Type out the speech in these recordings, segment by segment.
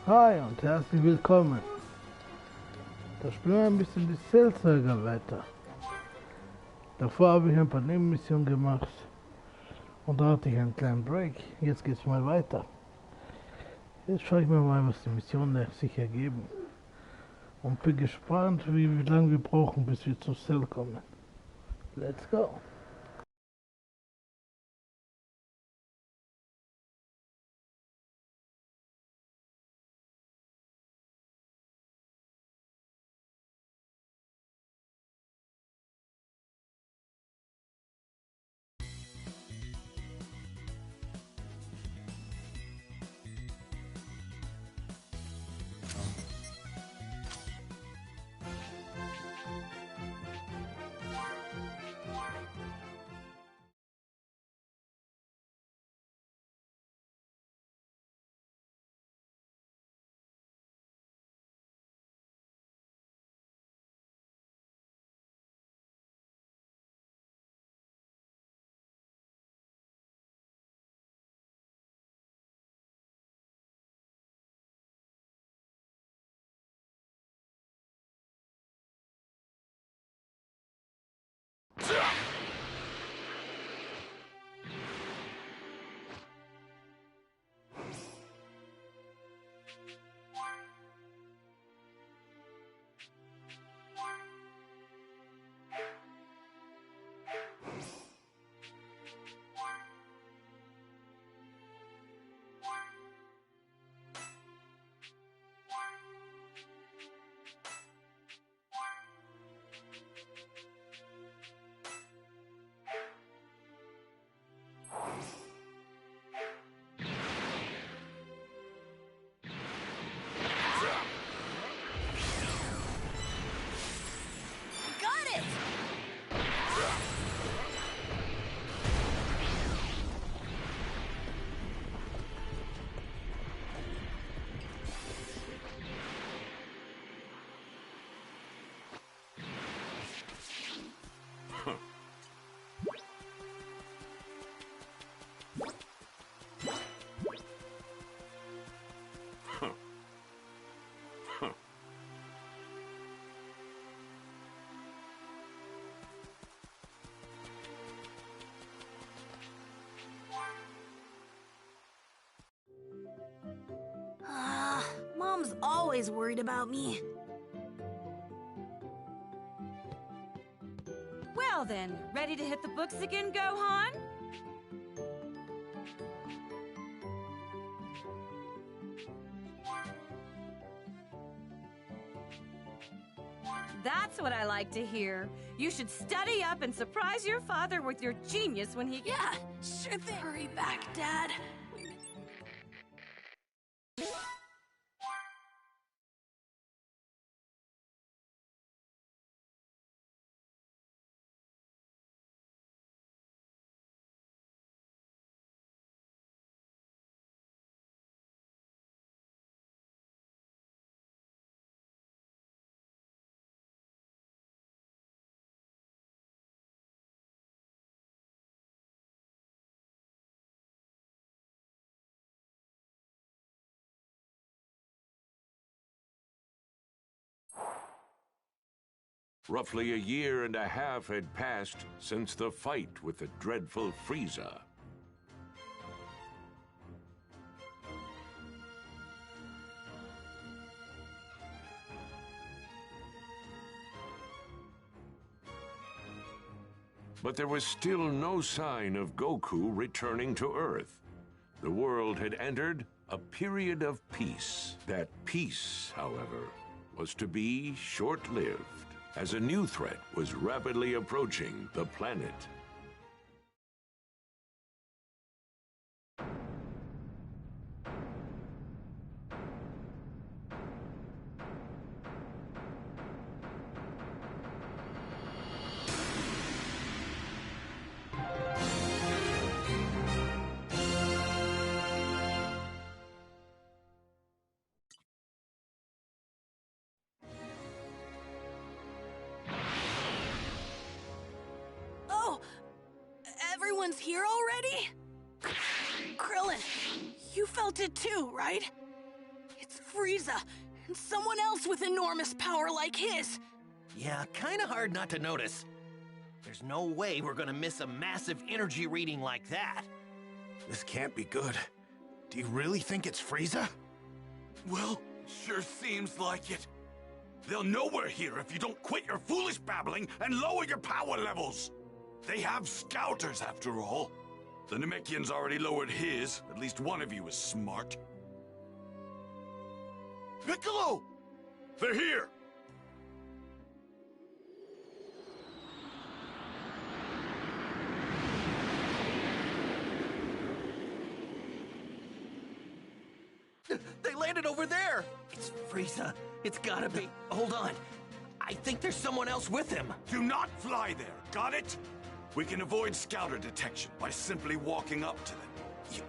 Hi und herzlich willkommen. Da spielen wir ein bisschen die Saga weiter. Davor habe ich ein paar Nebenmissionen gemacht und da hatte ich einen kleinen Break. Jetzt geht's mal weiter. Jetzt schaue ich mir mal, was die Missionen sich ergeben. Und bin gespannt, wie lange wir brauchen, bis wir zum Cell kommen. Let's go! Mom's always worried about me. Well then, ready to hit the books again, Gohan? That's what I like to hear. You should study up and surprise your father with your genius when he... Yeah, sure thing. Hurry back, Dad. Roughly a year and a half had passed since the fight with the dreadful Frieza. But there was still no sign of Goku returning to Earth. The world had entered a period of peace. That peace, however, was to be short-lived, as a new threat was rapidly approaching the planet. Everyone's here already? Krillin, you felt it too, right? It's Frieza, and someone else with enormous power like his. Yeah, kinda hard not to notice. There's no way we're gonna miss a massive energy reading like that. This can't be good. Do you really think it's Frieza? Well, sure seems like it. They'll know we're here if you don't quit your foolish babbling and lower your power levels. They have scouters, after all. The Namekian's already lowered his. At least one of you is smart. Piccolo! They're here! They landed over there! It's Frieza. It's gotta be. Hold on. I think there's someone else with him. Do not fly there, got it? We can avoid scouter detection by simply walking up to them.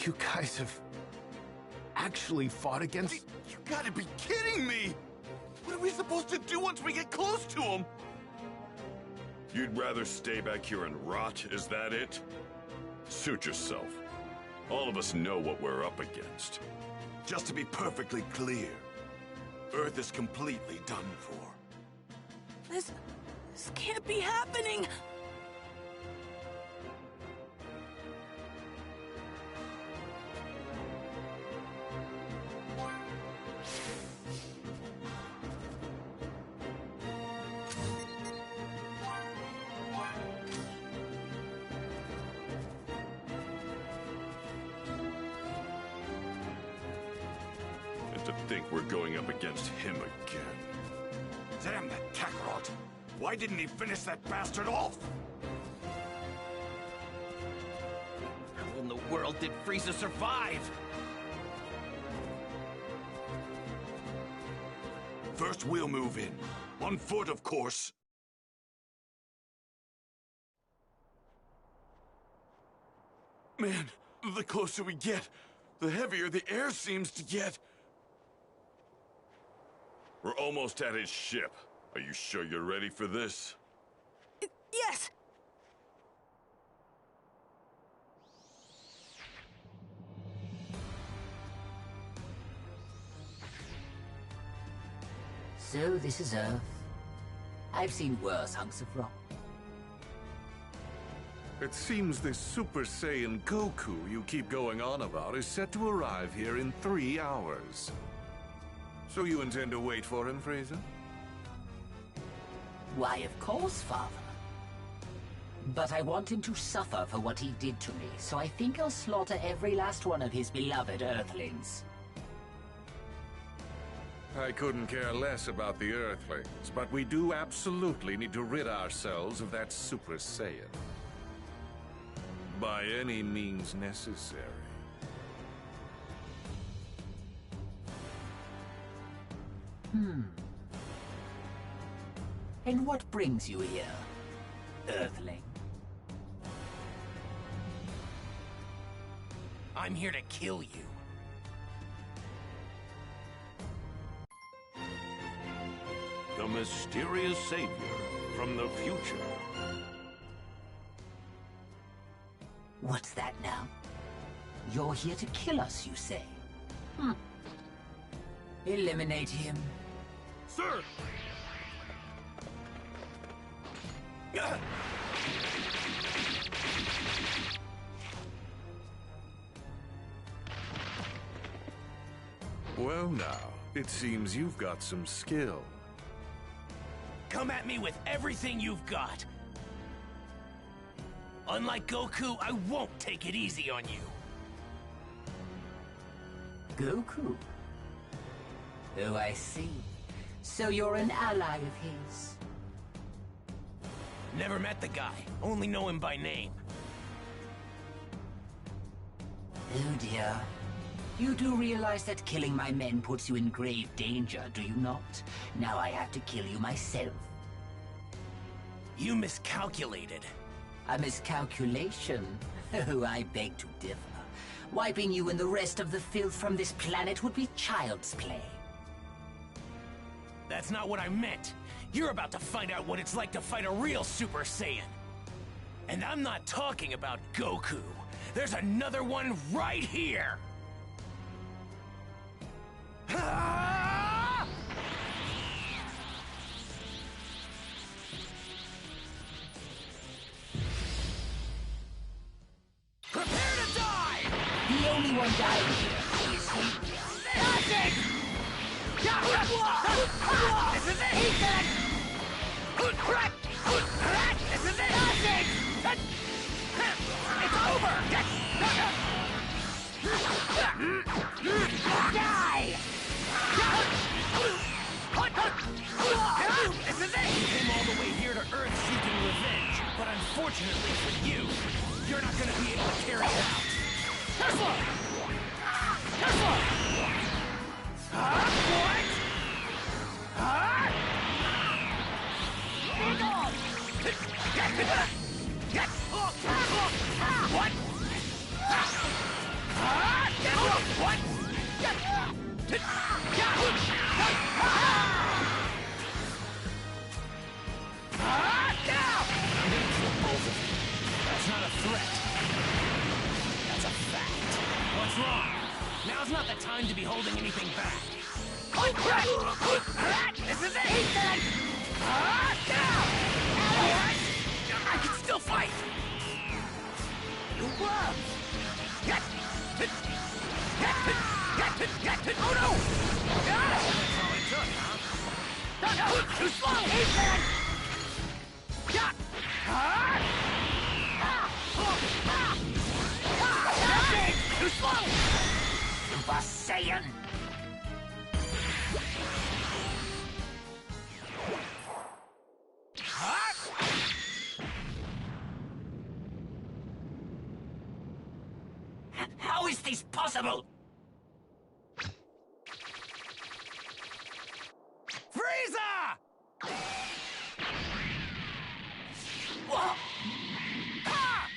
You guys have actually fought against... You gotta be kidding me! What are we supposed to do once we get close to him? You'd rather stay back here and rot, is that it? Suit yourself. All of us know what we're up against. Just to be perfectly clear, Earth is completely done for. This can't be happening. To think we're going up against him again. Damn that Kakarot! Why didn't he finish that bastard off? How in the world did Frieza survive? First we'll move in. On foot, of course. Man, the closer we get, the heavier the air seems to get. We're almost at his ship. Are you sure you're ready for this? Yes. So this is Earth. I've seen worse hunks of rock. It seems this Super Saiyan Goku you keep going on about is set to arrive here in 3 hours. So you intend to wait for him, Frieza? Why, of course, Father. But I want him to suffer for what he did to me, so I think I'll slaughter every last one of his beloved Earthlings. I couldn't care less about the Earthlings, but we do absolutely need to rid ourselves of that Super Saiyan. By any means necessary. And what brings you here, Earthling? I'm here to kill you. The mysterious savior from the future. What's that now? You're here to kill us, you say? Eliminate him. Sir! Well now, it seems you've got some skill. Come at me with everything you've got. Unlike Goku, I won't take it easy on you. Goku? Oh, I see. So you're an ally of his. Never met the guy, only know him by name. Oh dear. You do realize that killing my men puts you in grave danger, do you not? Now I have to kill you myself. You miscalculated. A miscalculation? Oh, I beg to differ. Wiping you and the rest of the filth from this planet would be child's play. That's not what I meant. You're about to find out what it's like to fight a real Super Saiyan. And I'm not talking about Goku. There's another one right here! Prepare to die! The only one dying here is he. Nothing! This is it! Eat it! This is it! Nothing! It's over! Die! This is it! You came all the way here to Earth seeking revenge, but unfortunately for you, you're not gonna be able to carry it out. Tesla! Tesla! What? Be gone! What? What? That's not a threat. That's a fact. What's wrong? Now's not the time to be holding anything back. This is it! I can still fight! Oh no! That's all it took, huh? Too slow! Too slow! Super Saiyan! How is this possible? Frieza! Whoa! Ah!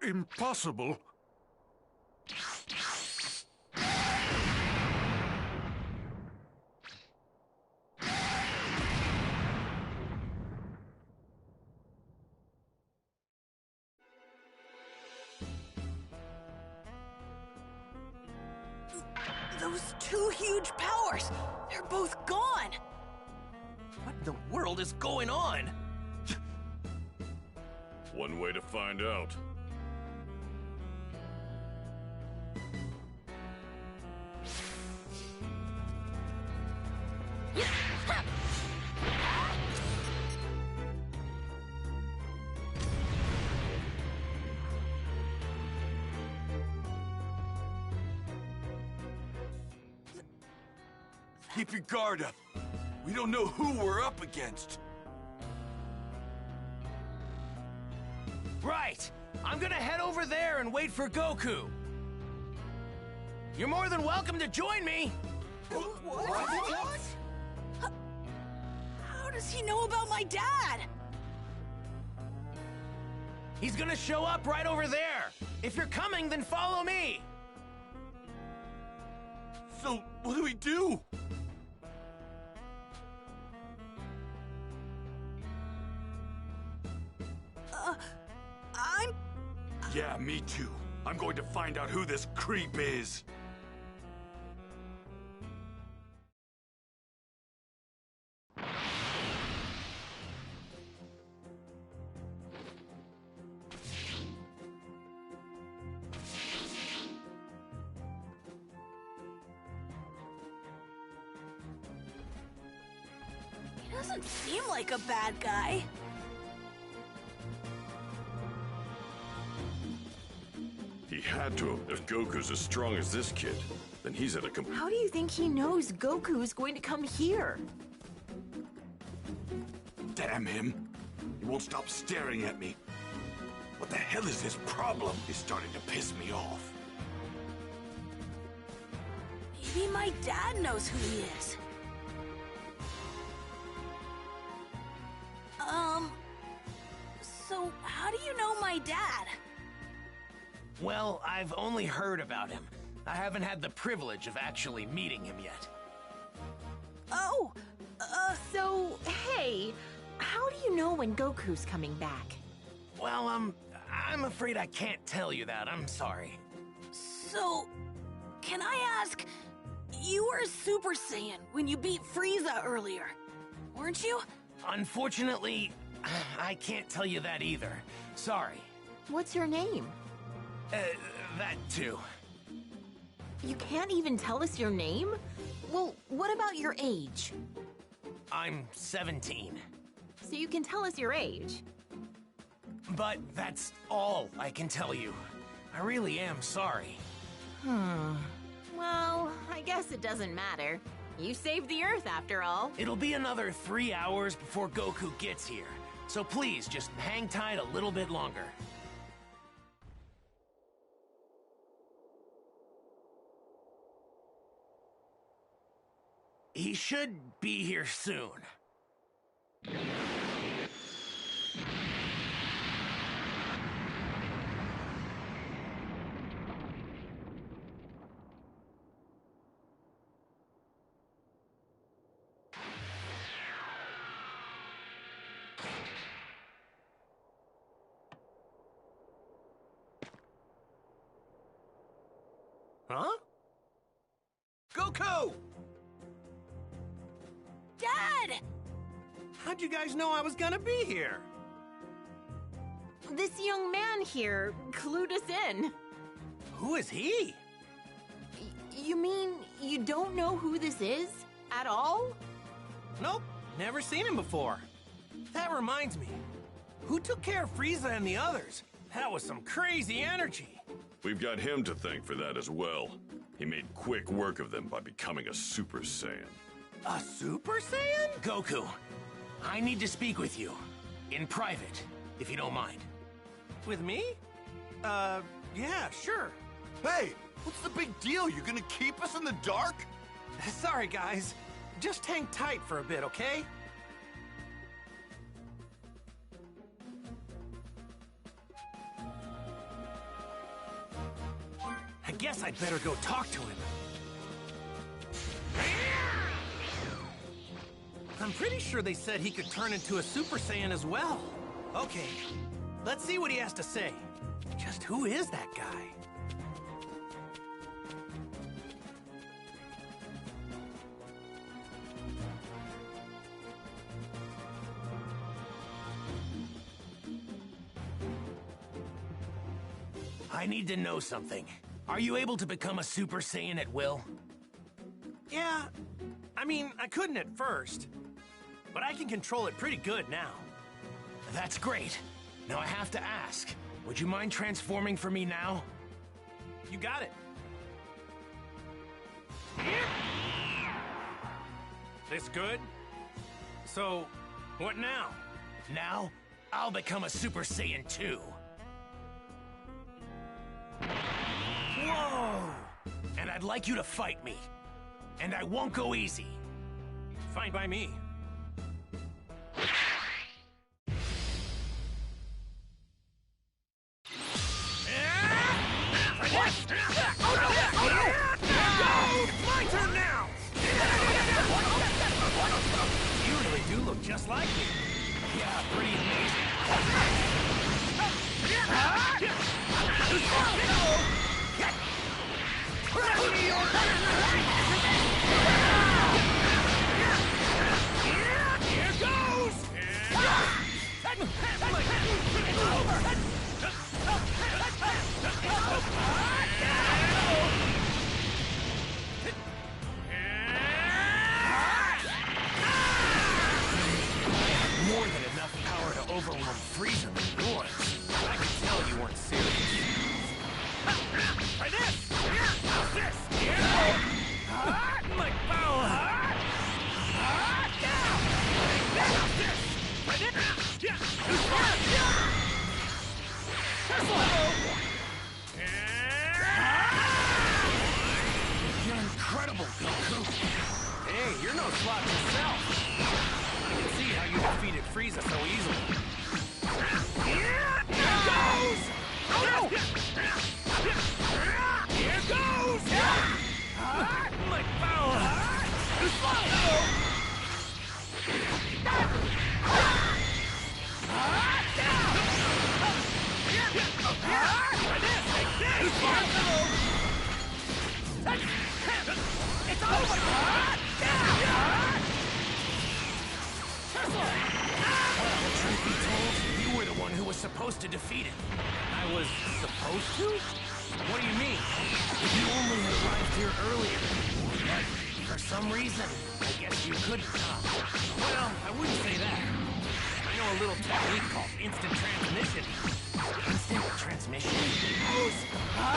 Impossible. Those two huge powers, they're both gone. What in the world is going on? One way to find out. Keep your guard up. We don't know who we're up against. Right! I'm gonna head over there and wait for Goku. You're more than welcome to join me! What? How does he know about my dad? He's gonna show up right over there. If you're coming, then follow me. So, what do we do? I'm... Yeah, me too. I'm going to find out who this creep is. He doesn't seem like a bad guy. He had to. If Goku's as strong as this kid, then he's at a How do you think he knows Goku is going to come here? Damn him. He won't stop staring at me. What the hell is his problem? He's starting to piss me off. Maybe my dad knows who he is. So how do you know my dad? Well, I've only heard about him. I haven't had the privilege of actually meeting him yet. Oh, So, hey, how do you know when Goku's coming back? Well, I'm afraid I can't tell you that. I'm sorry. So, can I ask, you were a Super Saiyan when you beat Frieza earlier, weren't you? Unfortunately, I can't tell you that either. Sorry. What's your name? That too. You can't even tell us your name? Well, what about your age? I'm 17. So you can tell us your age. But that's all I can tell you. I really am sorry. Well, I guess it doesn't matter. You saved the Earth after all. It'll be another 3 hours before Goku gets here. So please, just hang tight a little bit longer. He should be here soon. Huh? Goku! Dad! How'd you guys know I was gonna be here? This young man here clued us in. Who is he? You mean you don't know who this is? At all? Nope, never seen him before. That reminds me. Who took care of Frieza and the others? That was some crazy energy. We've got him to thank for that as well. He made quick work of them by becoming a Super Saiyan. A Super Saiyan? Goku, I need to speak with you. In private, if you don't mind. With me? Yeah, sure. Hey, what's the big deal? You gonna keep us in the dark? Sorry, guys. Just hang tight for a bit, okay? I guess I'd better go talk to him. I'm pretty sure they said he could turn into a Super Saiyan as well. Okay, let's see what he has to say. Just who is that guy? I need to know something. Are you able to become a Super Saiyan at will? Yeah, I mean, I couldn't at first, but I can control it pretty good now. That's great. Now I have to ask, would you mind transforming for me now? You got it. This good? So, what now? Now, I'll become a Super Saiyan 2. Whoa! And I'd like you to fight me. And I won't go easy. Fine by me. My turn now! You really do look just like me. Yeah, pretty amazing. Here goes! More than enough power to overwhelm Frieza and yours. I could tell you weren't serious. Try this! How's this? My power! How's this? Try this! You're incredible, Goku. Hey, you're no slouch yourself. I can see how you defeated Frieza so easily. Here goes! Oh no! Here goes! My power! supposed to defeat it. I was supposed to? What do you mean? If you only had arrived here earlier. But for some reason, I guess you couldn't, huh? Well, I wouldn't say that. I know a little technique called instant transmission. Instant transmission? Too slow!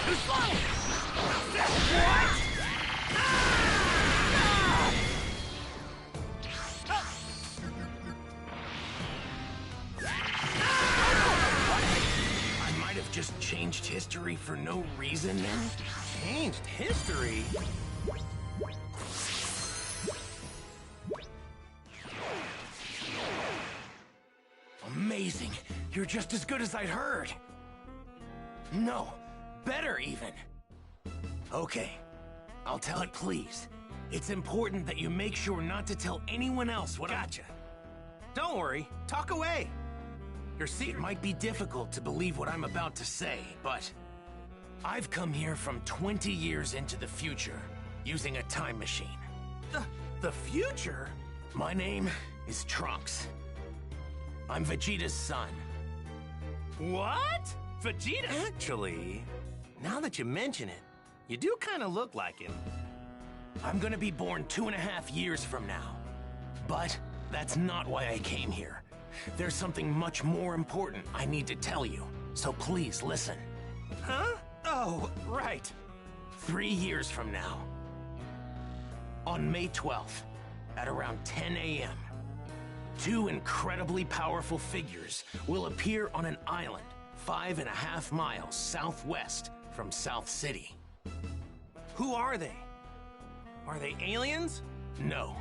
Too slow! What? I might have just changed history for no reason then? Changed history? Amazing. You're just as good as I'd heard. No, better even. Okay, I'll tell it, please. It's important that you make sure not to tell anyone else what Gotcha. Don't worry, talk away. It might be difficult to believe what I'm about to say, but I've come here from 20 years into the future using a time machine. The future? My name is Trunks. I'm Vegeta's son. What? Vegeta? Actually, now that you mention it, you do kind of look like him. I'm gonna be born 2.5 years from now. But that's not why I came here. There's something much more important I need to tell you, so please listen. Huh? Oh, right. 3 years from now, on May 12th, at around 10 a.m., 2 incredibly powerful figures will appear on an island 5.5 miles southwest from South City. Who are they? Are they aliens? No.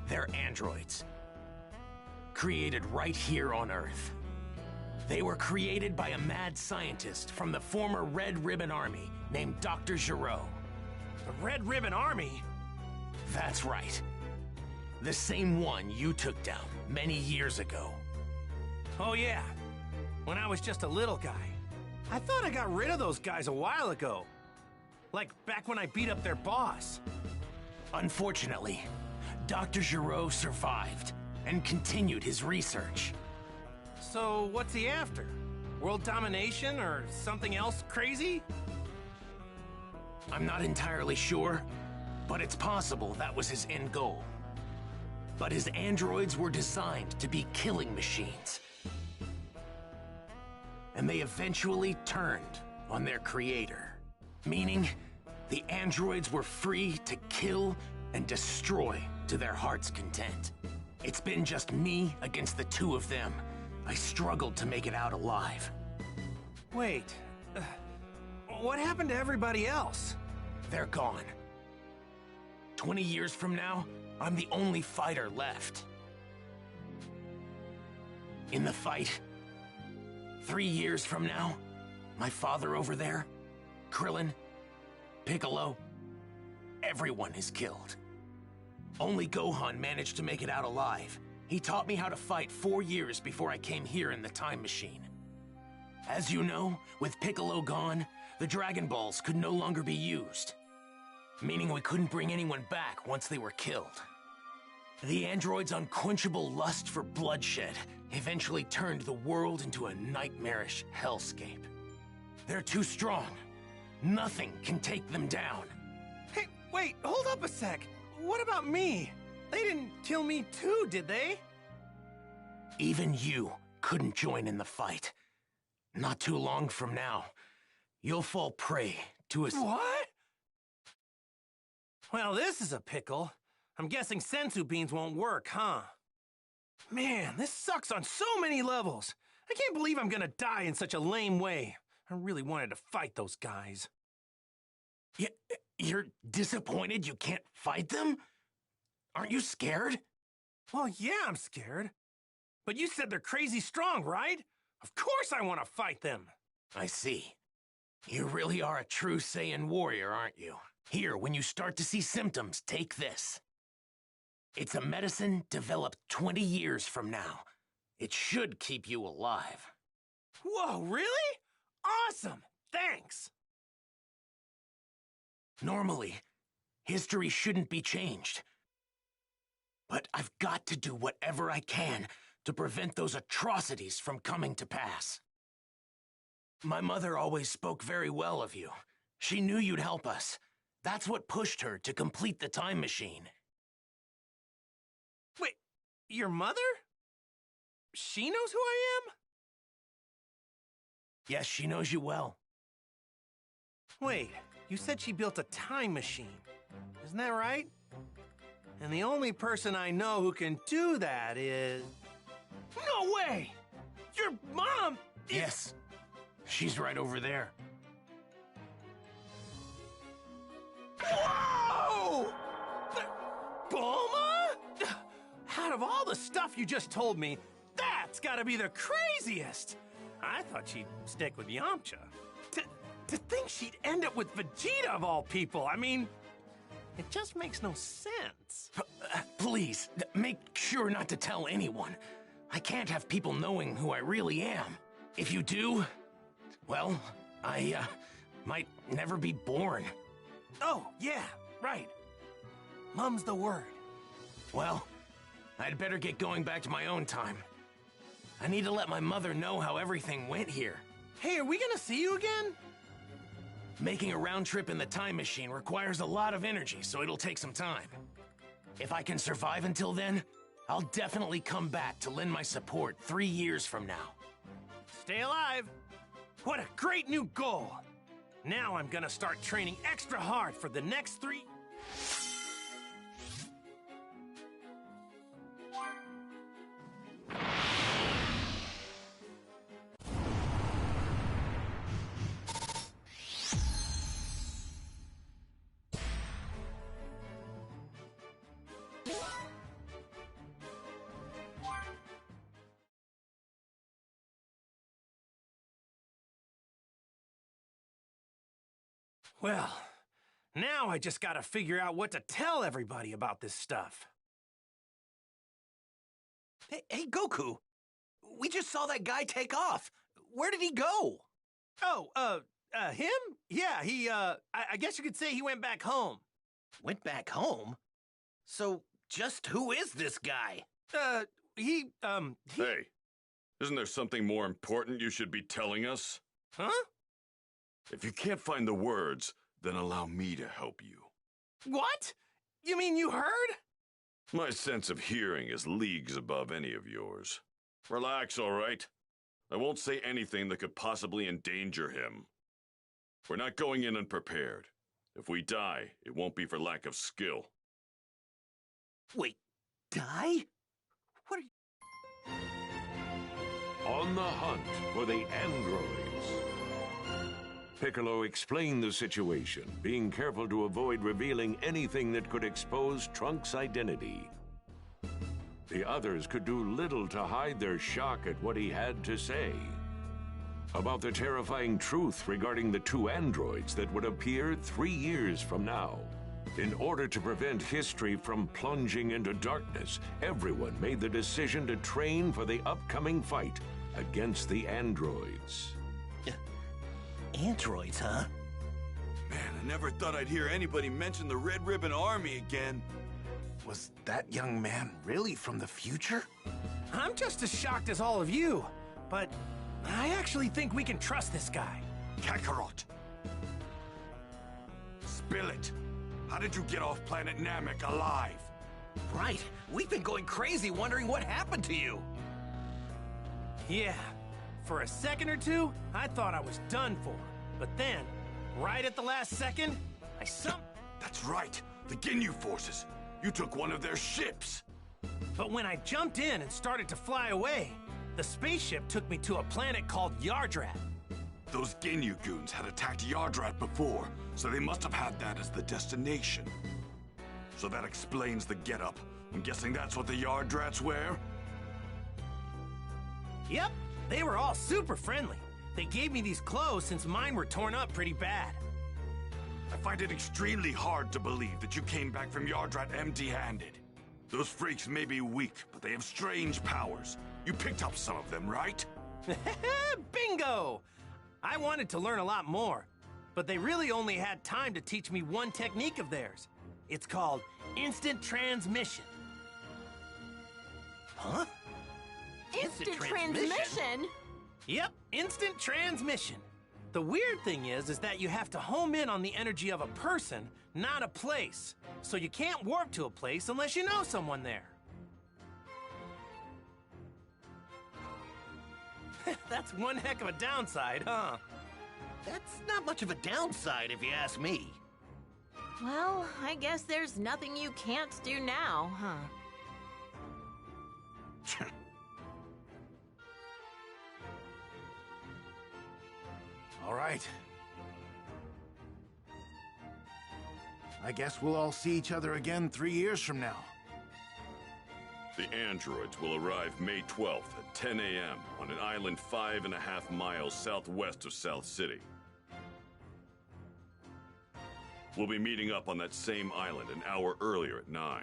They're androids. Created right here on Earth. They were created by a mad scientist from the former Red Ribbon Army named Dr. Giro. The Red Ribbon Army? That's right. The same one you took down many years ago. Oh yeah, when I was just a little guy. I thought I got rid of those guys a while ago. Like back when I beat up their boss. Unfortunately, Dr. Giro survived and continued his research. So what's he after? World domination or something else crazy? I'm not entirely sure, but it's possible that was his end goal. But his androids were designed to be killing machines. And they eventually turned on their creator. Meaning, the androids were free to kill and destroy to their heart's content. It's been just me against the two of them. I struggled to make it out alive. Wait, what happened to everybody else? They're gone. 20 years from now, I'm the only fighter left. In the fight, 3 years from now, my father over there, Krillin, Piccolo, everyone is killed. Only Gohan managed to make it out alive. He taught me how to fight 4 years before I came here in the time machine. As you know, with Piccolo gone, the Dragon Balls could no longer be used. Meaning we couldn't bring anyone back once they were killed. The android's unquenchable lust for bloodshed eventually turned the world into a nightmarish hellscape. They're too strong. Nothing can take them down. Hey, wait, hold up a sec. What about me? They didn't kill me too, did they? Even you couldn't join in the fight. Not too long from now, you'll fall prey to a... What? Well, this is a pickle. I'm guessing sensu beans won't work, huh? Man, this sucks on so many levels. I can't believe I'm gonna die in such a lame way. I really wanted to fight those guys. You're disappointed you can't fight them? Aren't you scared? Well, yeah, I'm scared. But you said they're crazy strong, right? Of course I want to fight them. I see. You really are a true Saiyan warrior, aren't you? Here, when you start to see symptoms, take this. It's a medicine developed 20 years from now. It should keep you alive. Whoa, really? Awesome! Thanks! Normally, history shouldn't be changed. But I've got to do whatever I can to prevent those atrocities from coming to pass. My mother always spoke very well of you. She knew you'd help us. That's what pushed her to complete the time machine. Wait, your mother? She knows who I am? Yes, she knows you well. Wait, you said she built a time machine. Isn't that right? And the only person I know who can do that is... No way! Your mom is... Yes, she's right over there. Whoa! Bulma? Out of all the stuff you just told me, that's gotta be the craziest! I thought she'd stick with Yamcha. To think she'd end up with Vegeta of all people, I mean... It just makes no sense. Please, make sure not to tell anyone. I can't have people knowing who I really am. If you do, well, I, might never be born. Oh, yeah, right. Mum's the word. Well, I'd better get going back to my own time. I need to let my mother know how everything went here. Hey, are we gonna see you again? Making a round trip in the time machine requires a lot of energy, so it'll take some time. If I can survive until then, I'll definitely come back to lend my support 3 years from now. Stay alive! What a great new goal! Now I'm gonna start training extra hard for the next 3... Well, now I just gotta figure out what to tell everybody about this stuff. Hey, Goku! We just saw that guy take off. Where did he go? Oh, him? Yeah, I guess you could say he went back home. Went back home? So, just who is this guy? He... Hey, isn't there something more important you should be telling us? Huh? If you can't find the words, then allow me to help you. What? You mean you heard? My sense of hearing is leagues above any of yours. Relax, all right? I won't say anything that could possibly endanger him. We're not going in unprepared. If we die, it won't be for lack of skill. Wait, die? What are you... On the hunt for the androids. Piccolo explained the situation, being careful to avoid revealing anything that could expose Trunks' identity. The others could do little to hide their shock at what he had to say about the terrifying truth regarding the 2 androids that would appear 3 years from now. In order to prevent history from plunging into darkness, everyone made the decision to train for the upcoming fight against the androids. Androids, huh? Man, I never thought I'd hear anybody mention the Red Ribbon Army again. Was that young man really from the future? I'm just as shocked as all of you, but I actually think we can trust this guy. Kakarot! Spill it! How did you get off planet Namek alive? Right, we've been going crazy wondering what happened to you. Yeah, for a second or two, I thought I was done for. But then, right at the last second, That's right, the Ginyu forces. You took one of their ships. But when I jumped in and started to fly away, the spaceship took me to a planet called Yardrat. Those Ginyu goons had attacked Yardrat before, so they must have had that as the destination. So that explains the getup. I'm guessing that's what the Yardrats wear? Yep, they were all super friendly. They gave me these clothes since mine were torn up pretty bad. I find it extremely hard to believe that you came back from Yardrat empty-handed. Those freaks may be weak, but they have strange powers. You picked up some of them, right? Bingo! I wanted to learn a lot more, but they really only had time to teach me one technique of theirs. It's called instant transmission. Huh? Instant transmission? Yep, instant transmission. The weird thing is that you have to home in on the energy of a person, not a place. So you can't warp to a place unless you know someone there. That's one heck of a downside, huh? That's not much of a downside if you ask me. Well, I guess there's nothing you can't do now, huh? All right. I guess we'll all see each other again 3 years from now. The androids will arrive May 12th at 10 a.m. on an island 5.5 miles southwest of South City. We'll be meeting up on that same island an hour earlier at 9.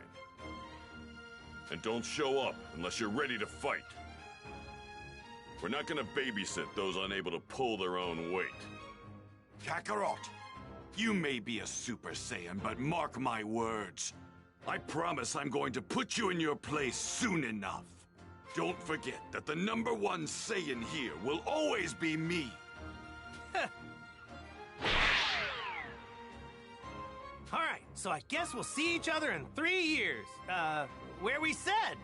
And don't show up unless you're ready to fight. We're not gonna babysit those unable to pull their own weight. Kakarot, you may be a Super Saiyan, but mark my words. I promise I'm going to put you in your place soon enough. Don't forget that the #1 Saiyan here will always be me. All right, so I guess we'll see each other in 3 years. Where we said.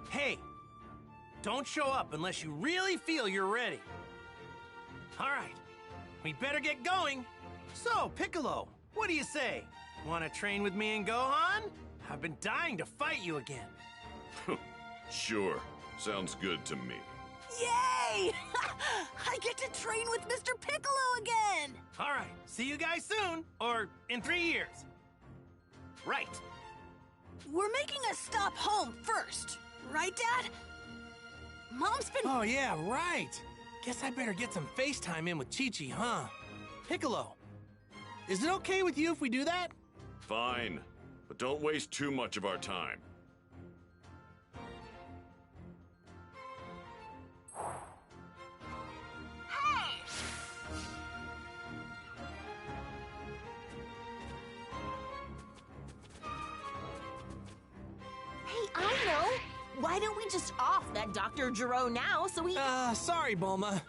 Hey, don't show up unless you really feel you're ready. All right, we better get going. So, Piccolo, what do you say? Want to train with me and Gohan? I've been dying to fight you again. Sure, sounds good to me. Yay! I get to train with Mr. Piccolo again! All right, see you guys soon, or in 3 years. Right. We're making a stop home first, right, Dad? Mom's been... Oh, yeah, right. Guess I better get some FaceTime in with Chi-Chi, huh? Piccolo, is it okay with you if we do that? Fine, but don't waste too much of our time. I know! Why don't we just off that Dr. Gero now so we... Sorry, Bulma.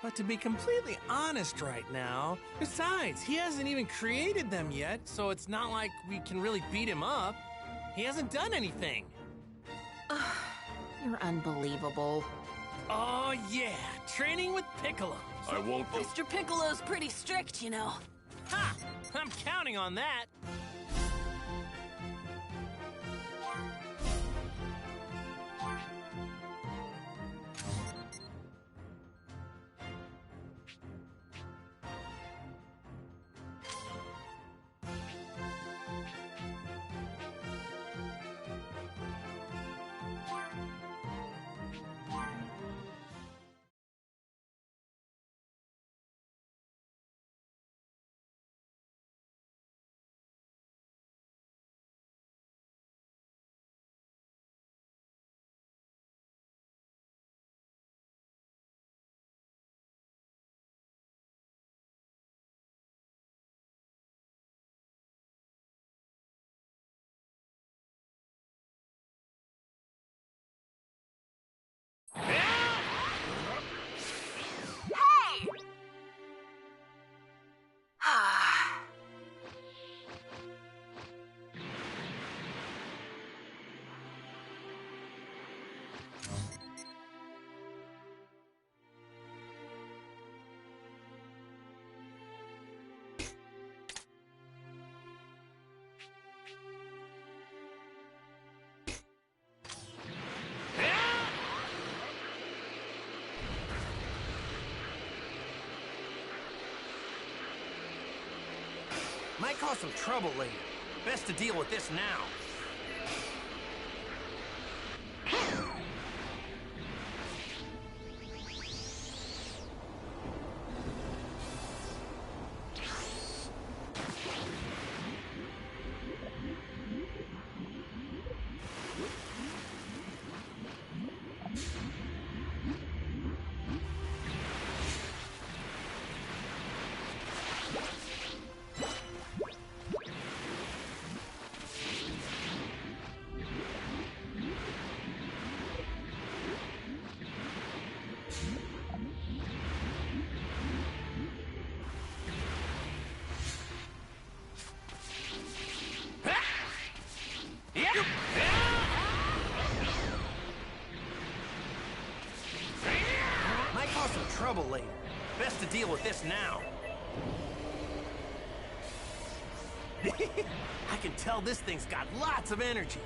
But to be completely honest right now, besides, he hasn't even created them yet, so it's not like we can really beat him up. He hasn't done anything. You're unbelievable. Oh, yeah, training with Piccolo. I won't go. Mr. Piccolo's pretty strict, you know. Ha! I'm counting on that. Might cause some trouble later. Best to deal with this now. Best to deal with this now. I can tell this thing's got lots of energy.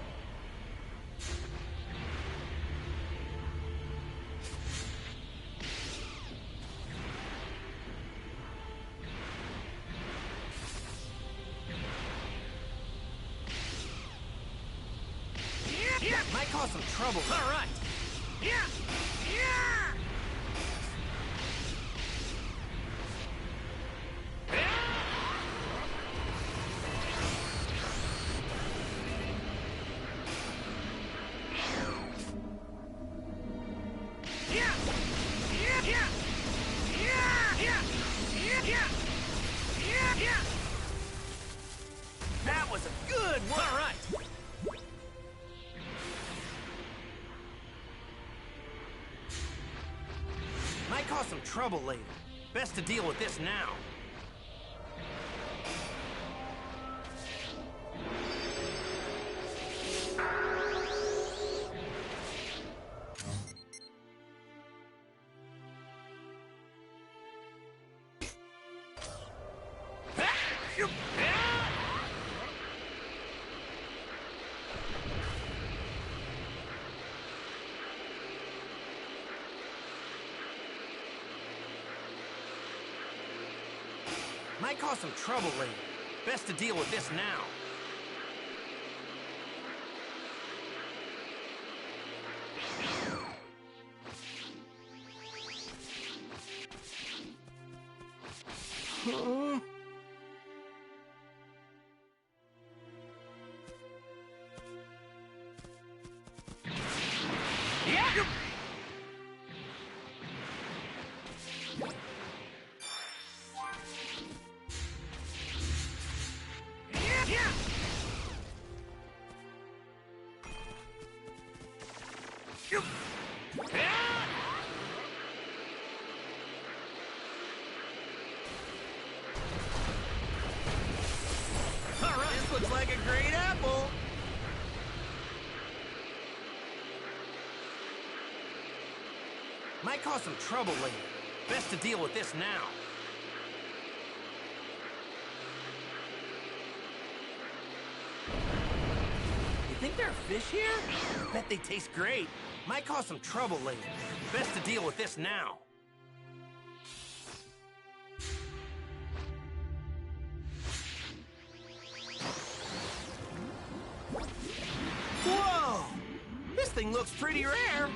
Might cause some trouble. All right. That was a good one. All right. Might cause some trouble later. Best to deal with this now. Might cause some trouble later. Best to deal with this now. Looks like a great apple. Might cause some trouble later. Best to deal with this now. You think there are fish here? Bet they taste great. Might cause some trouble later. Best to deal with this now. Whoa! This thing looks pretty rare.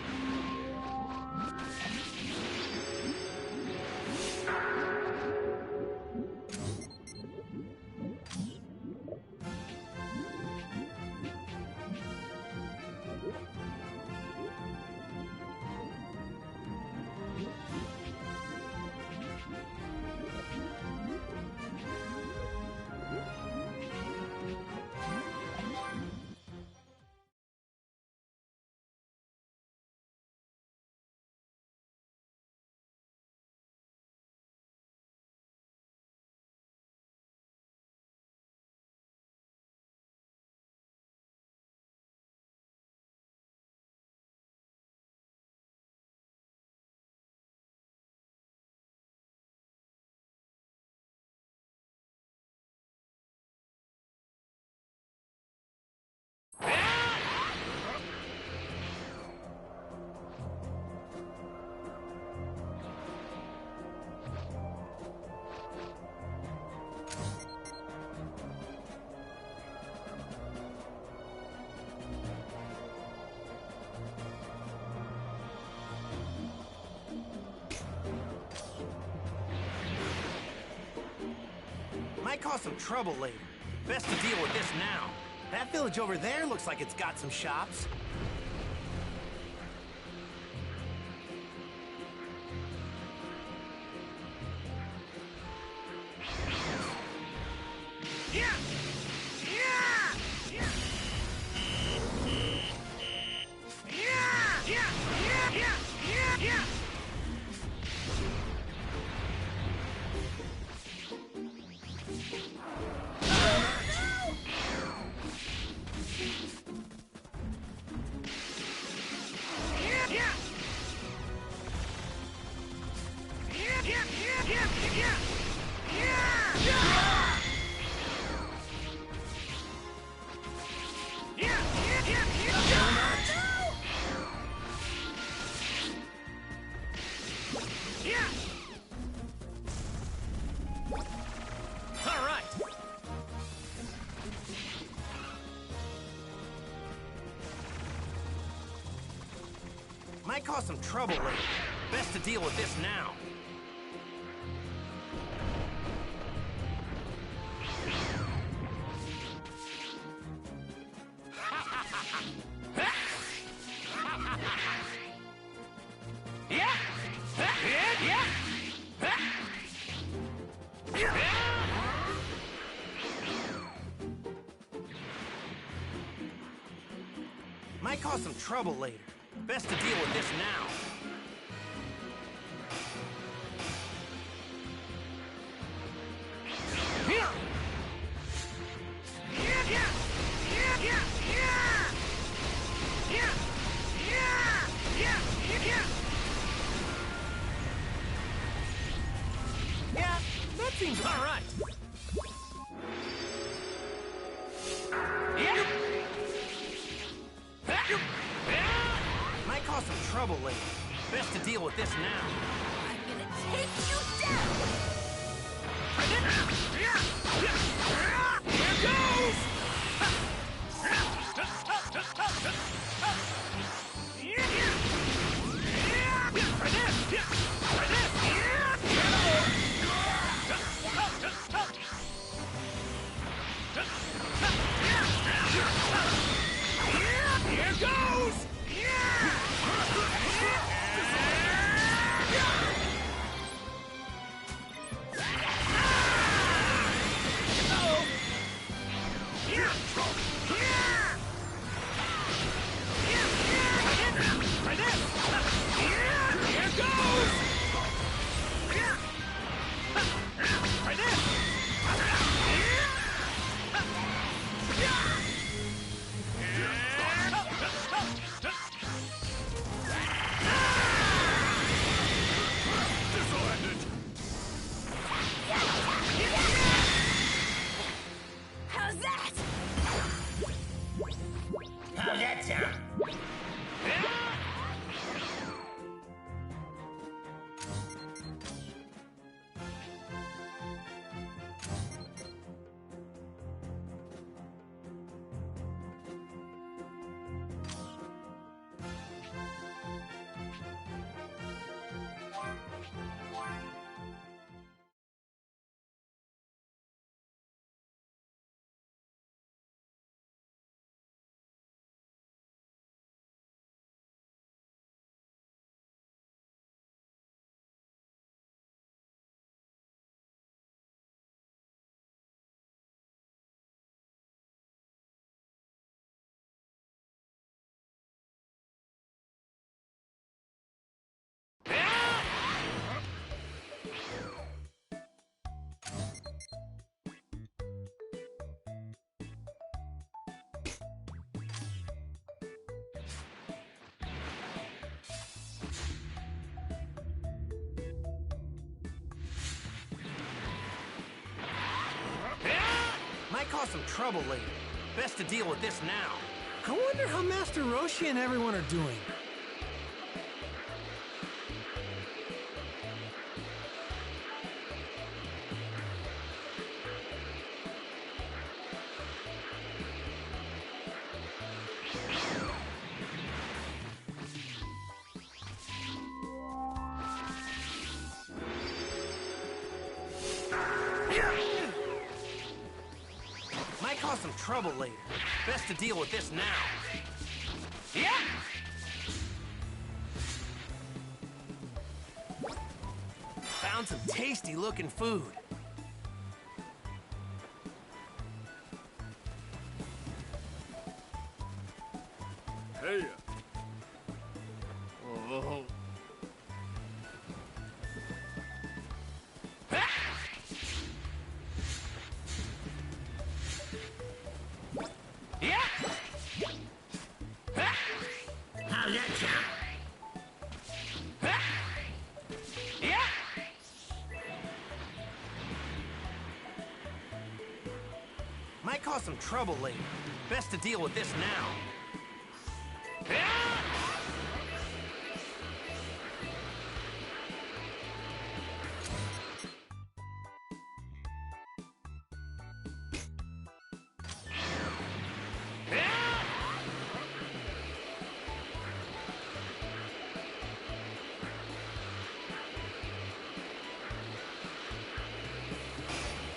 Might cause some trouble later. Best to deal with this now. That village over there looks like it's got some shops. Might cause some trouble later. Best to deal with this now. Might cause some trouble later. Best to deal with this now. Yeah, that seems all right. Might cause some trouble later. Best to deal with this now. I'm gonna take you down! Here goes! Here goes! How's that? How's that sound? Might cause some trouble later. Best to deal with this now. I wonder how Master Roshi and everyone are doing. Might cause some trouble later. Best to deal with this now. Yeah! Found some tasty looking food. Hey. Oh. Yeah! How's that sound? Yeah! Might cause some trouble later. Best to deal with this now.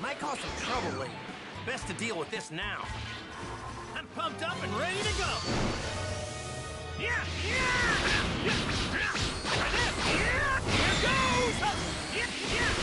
Might cause some trouble later. Best to deal with this now. I'm pumped up and ready to go. Yeah! Yeah! Yeah! Here goes! Yeah! Yeah!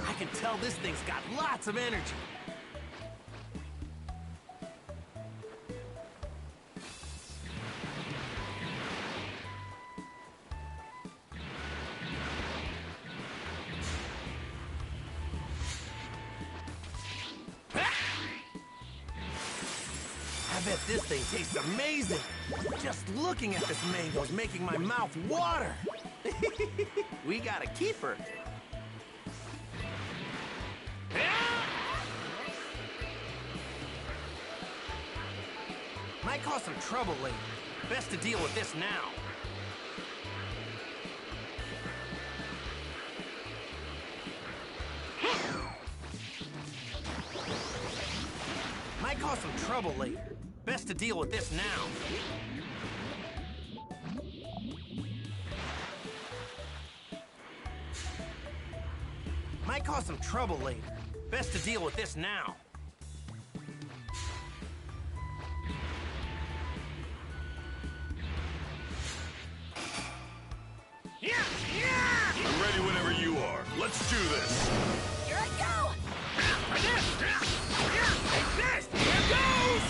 I can tell this thing's got lots of energy. I bet this thing tastes amazing. Just looking at this mango's making my mouth water. We got a keeper. Might cause some trouble later. Best to deal with this now. Might cause some trouble later. Best to deal with this now. Might cause some trouble later. Best to deal with this now. Yeah! Yeah! I'm ready whenever you are. Let's do this. Here I go! Take this! Here goes! Take this! Here goes!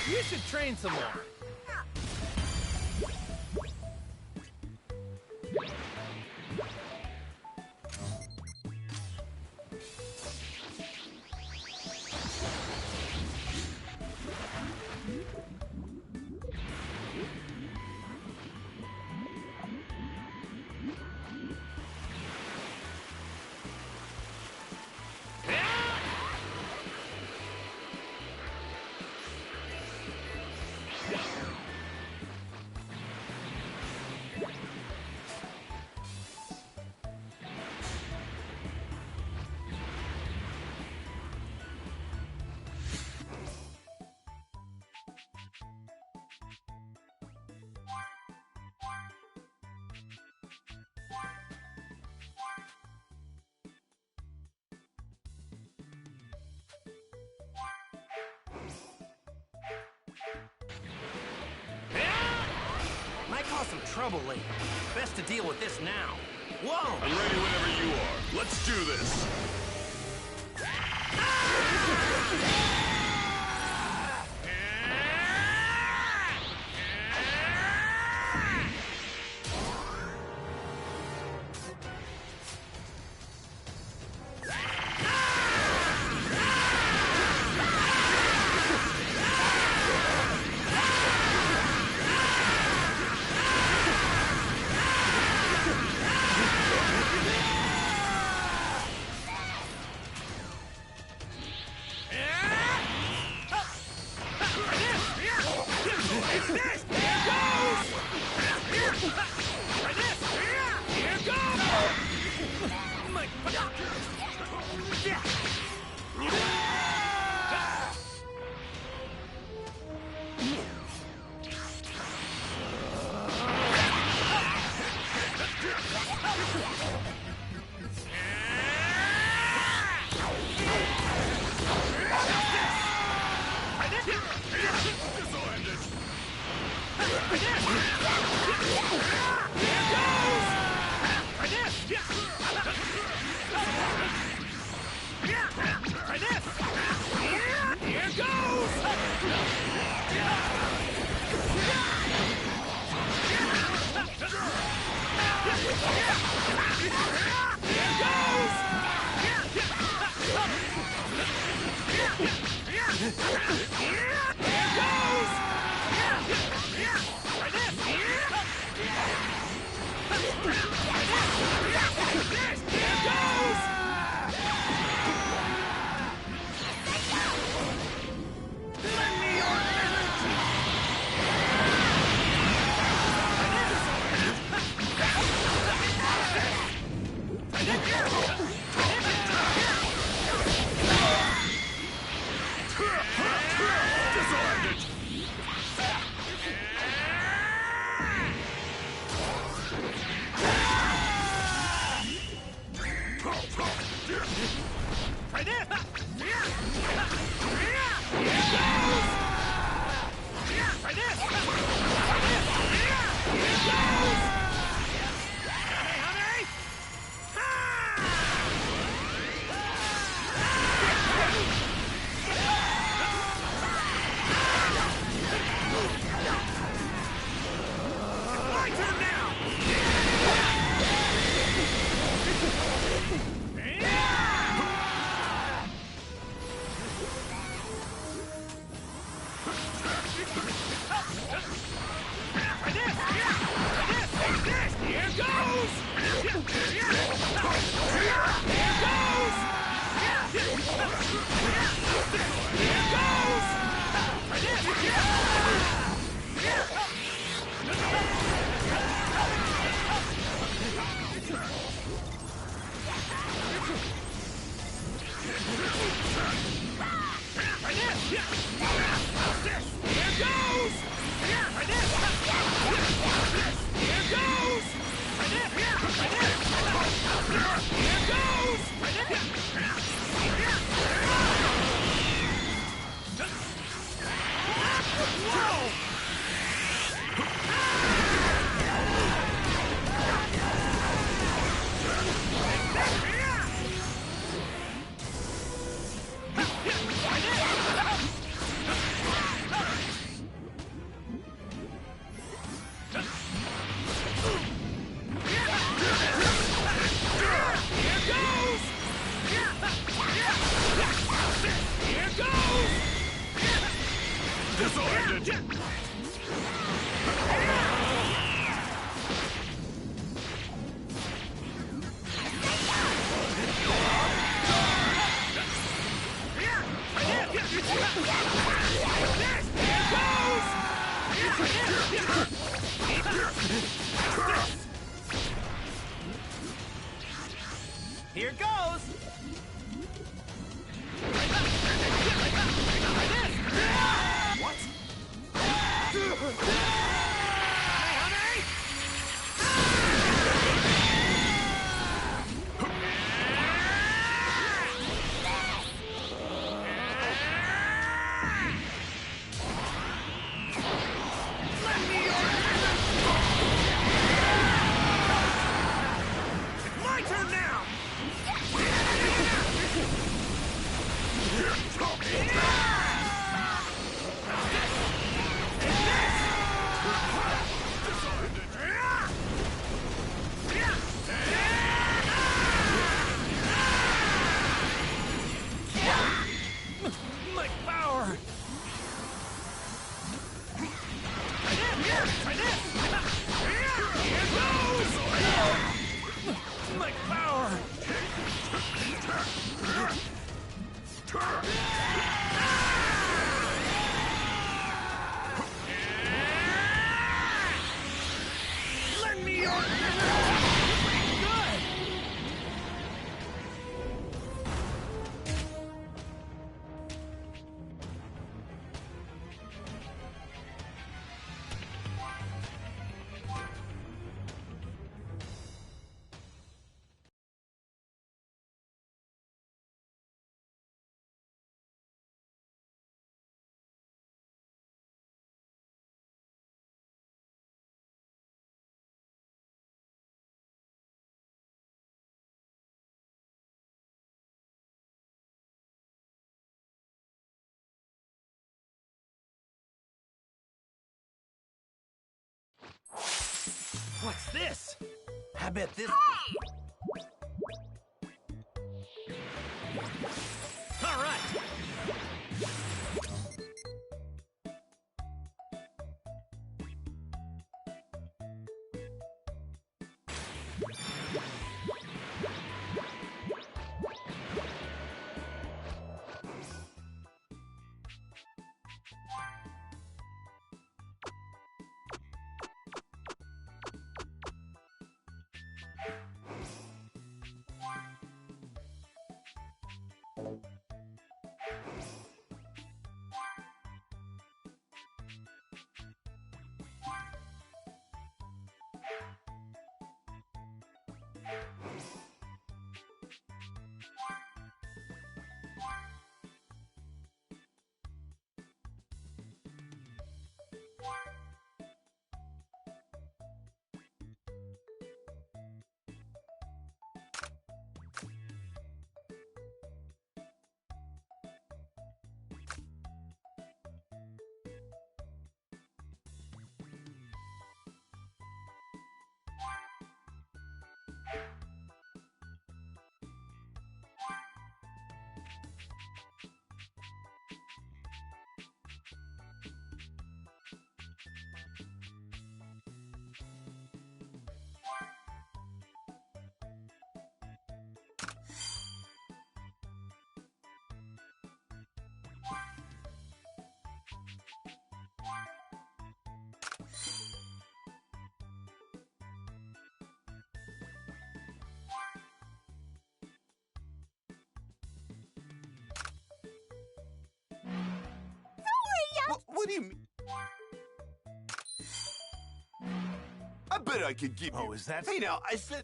You should train some more. Might cause some trouble later. Best to deal with this now. Whoa! I'm ready whenever you are. Let's do this. Here goes! What? My turn now! What's this? I bet this... All right! What do you mean? I bet I could give you... Oh, is that... Hey, now, I said...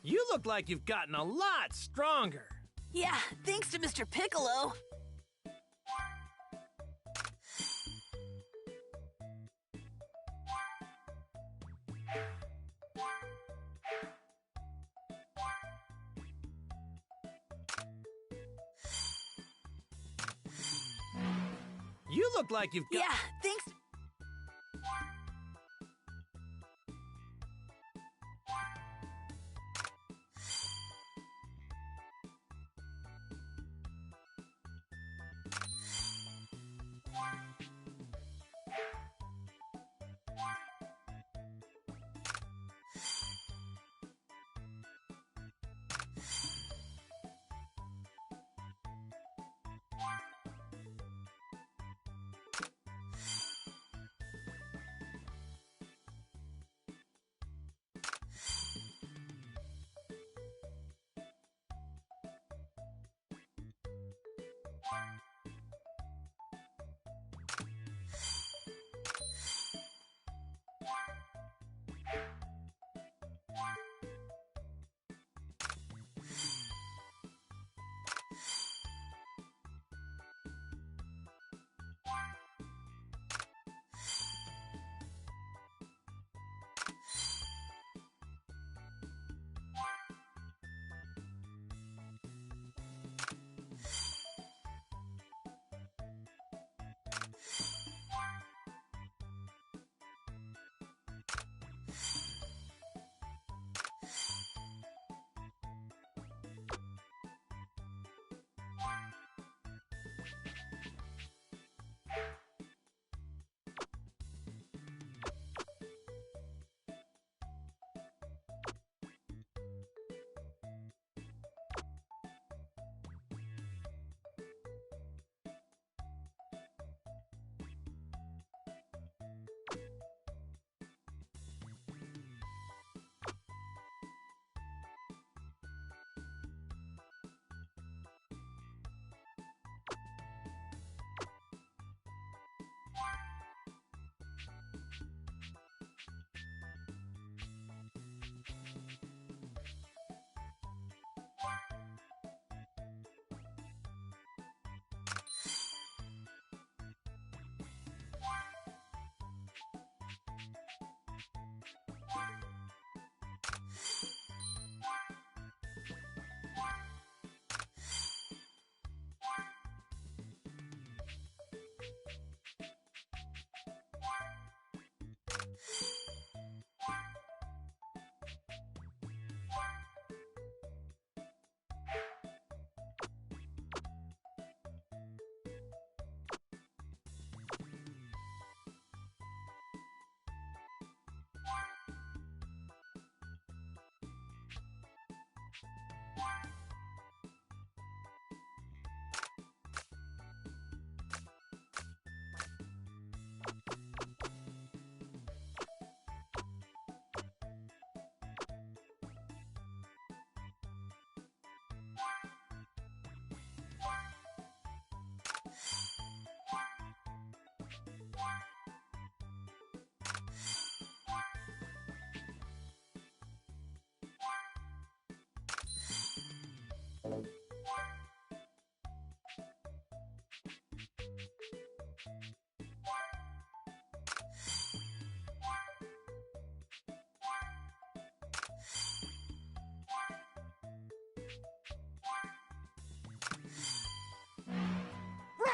You look like you've gotten a lot stronger. Yeah, thanks to Mr. Piccolo. You look like you've got... Yeah, thanks.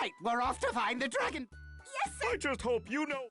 right, we're off to find the dragon. Yes, sir. I just hope you know.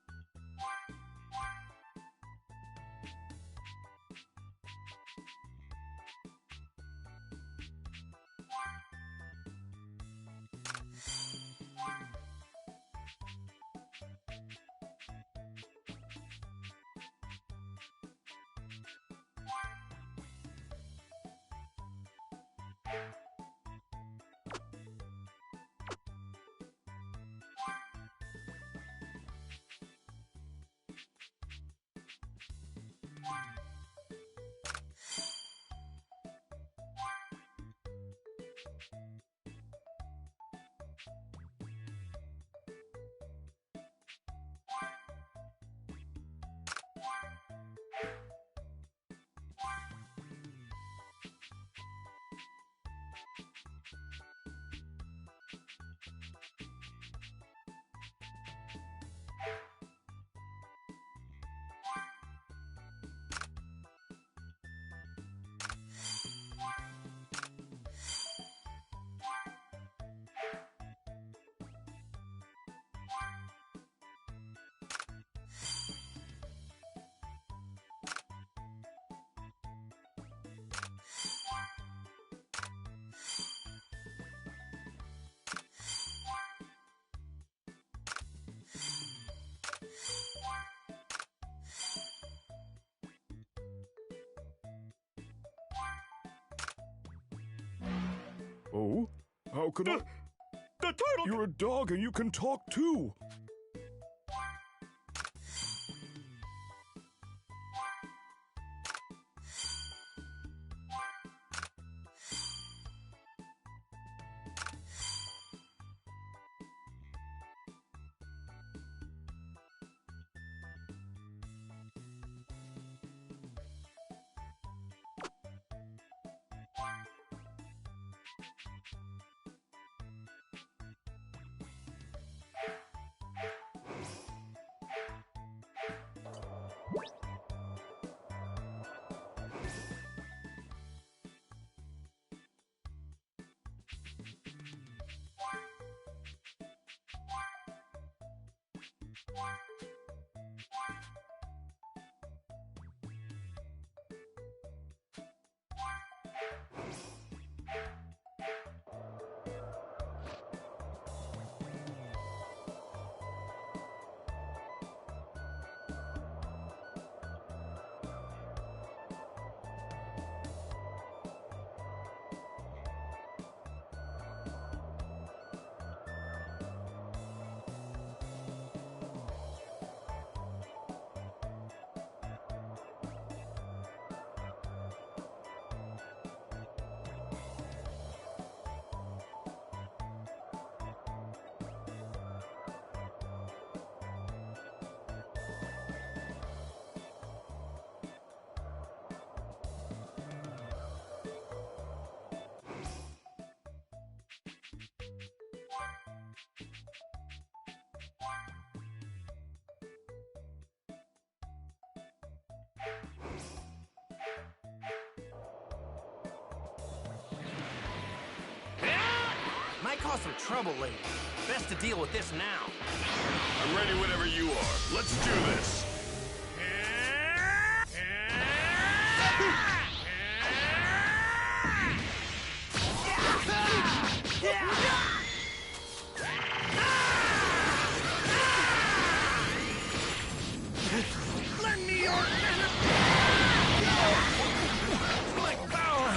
Oh? How could I? The title! You're a dog and you can talk too! Might cause some trouble later. Best to deal with this now. I'm ready whenever you are. Let's do this. Lend me your my power.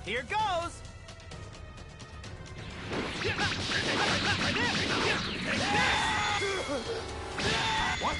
Here goes! What?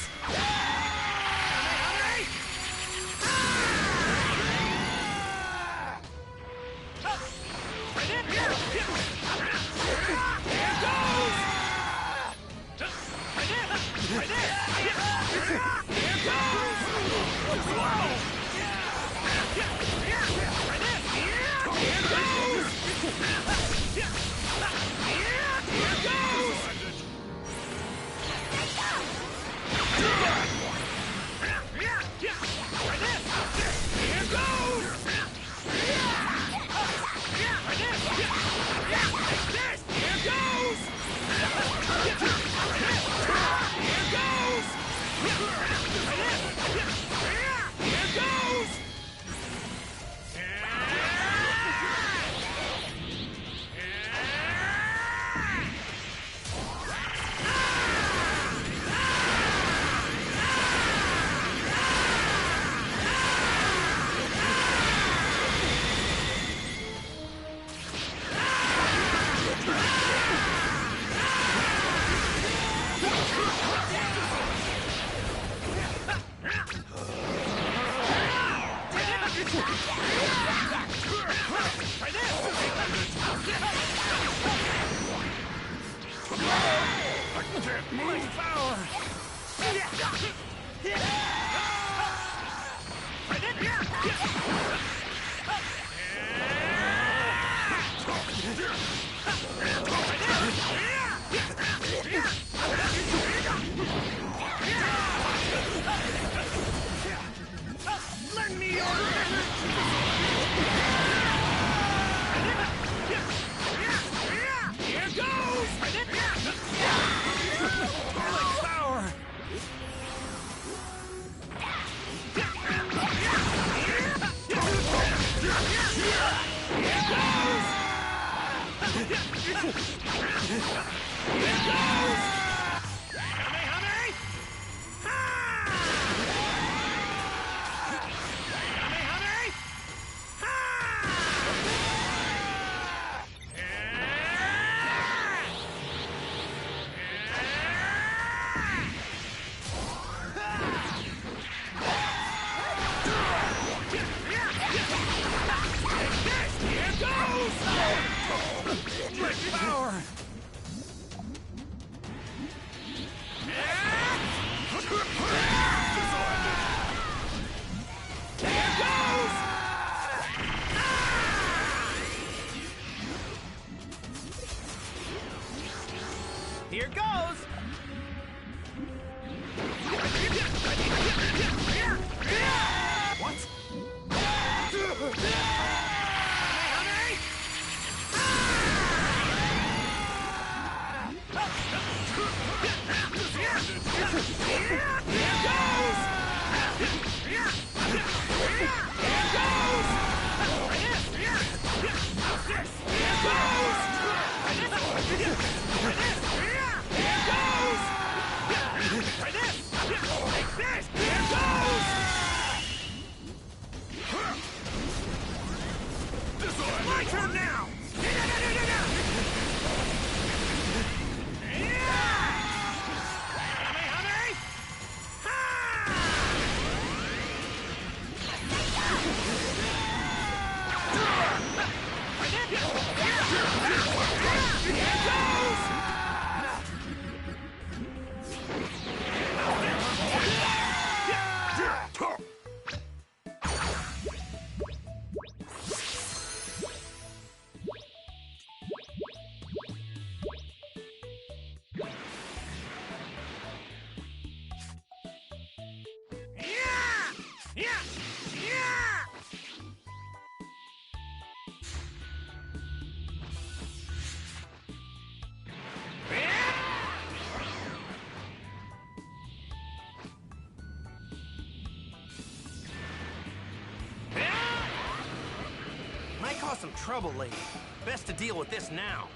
caused some trouble lately. Best to deal with this now.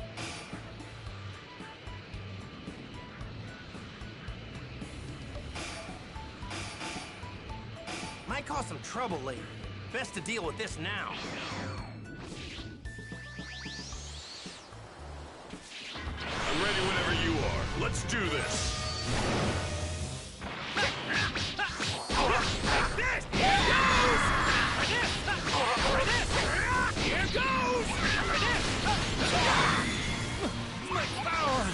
Might cause some trouble later. Best to deal with this now. I'm ready whenever you are. Let's do this. Here goes! My power!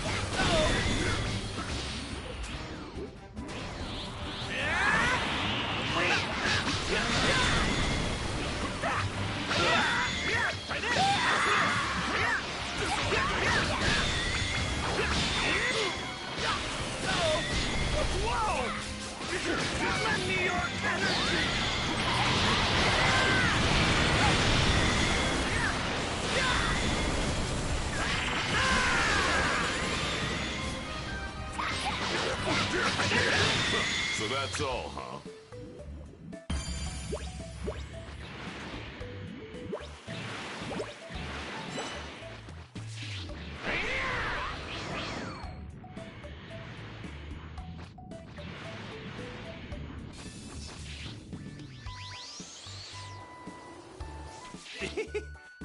Whoa! Lend me your energy! So that's all, huh?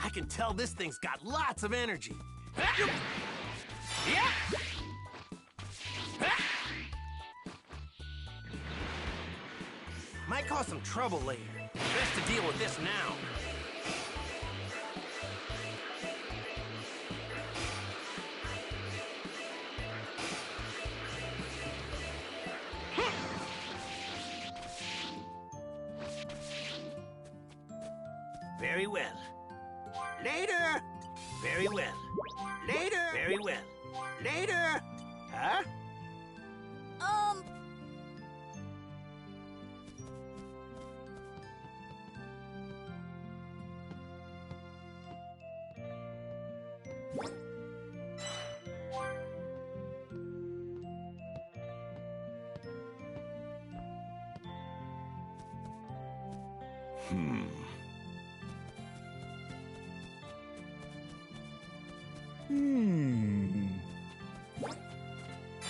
I can tell this thing's got lots of energy. Yeah! Might cause some trouble later. Best to deal with this now. Very well. Later! Very well. Later! Very well. Later! Huh?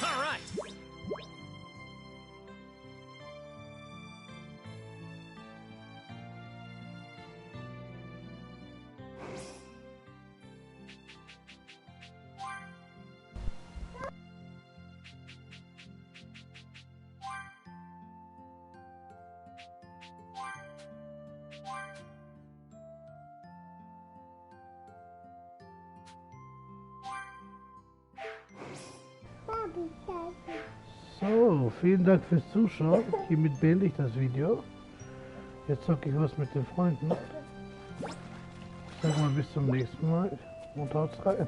All right. So, vielen Dank fürs Zuschauen. Hiermit beende ich das Video. Jetzt zocke ich was mit den Freunden. Ich sag mal bis zum nächsten Mal und haut's rein.